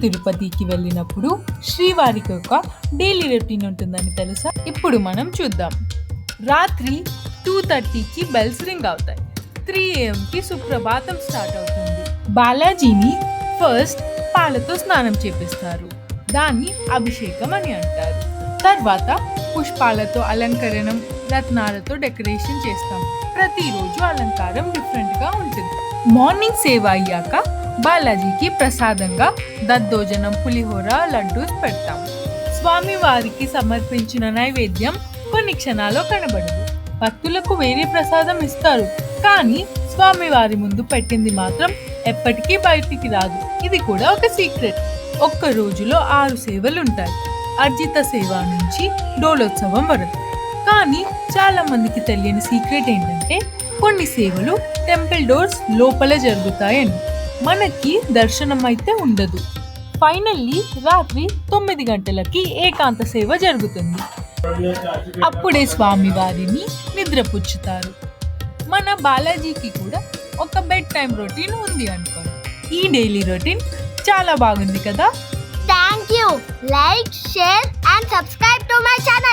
తిరుపతికి వెళ్ళినప్పుడు శ్రీవారికి ఒక డైలీ రొటీన్ ఉంటుందని తెలుసా? ఇప్పుడు మనం చూద్దాం. రాత్రి 2:30కి బెల్స్ రింగ్ అవుతాయి. 3 AM సుప్రభాతం స్టార్ట్ అవుతుంది. బాలాజీని ఫస్ట్ పాలతో స్నానం చేపిస్తారు. దాన్ని అభిషేకం అని అంటారు. తర్వాత పుష్పాలతో అలంకరణం, రత్నాలతో డెకరేషన్ చేస్తాం. ప్రతిరోజు అలంకారం డిఫరెంట్గా ఉంటుంది. మార్నింగ్ సేవ అయ్యాక బాలాజీకి ప్రసాదంగా దద్దోజనం, పులిహోర, లడ్డూస్ పెడతాం. స్వామివారికి సమర్పించిన నైవేద్యం కొన్ని క్షణాల్లో కనబడదు. భక్తులకు వేరే ప్రసాదం ఇస్తారు, కానీ స్వామివారి ముందు పెట్టింది మాత్రం ఎప్పటికీ బయటికి రాదు. ఇది కూడా ఒక సీక్రెట్. ఒక్క రోజులో 6 సేవలు ఉంటాయి. అర్జిత సేవ నుంచి డోలోత్సవం వరకు. కానీ చాలా మందికి తెలియని సీక్రెట్ ఏంటంటే, కొన్ని సేవలు టెంపుల్ డోర్స్ లోపల జరుగుతాయని. మనకి దర్శనం అయితే ఉండదు. ఫైనల్లీ రాత్రి 9 గంటలకి ఏకాంత సేవ జరుగుతుంది. అప్పుడే స్వామివారిని నిద్రపుచ్చుతారు. మన బాలాజీకి కూడా ఒక బెడ్ టైం రొటీన్ ఉంది అనుకోండి. ఈ డైలీ రొటీన్ చాలా బాగుంది కదా. Thank you. Like, share and subscribe to my channel.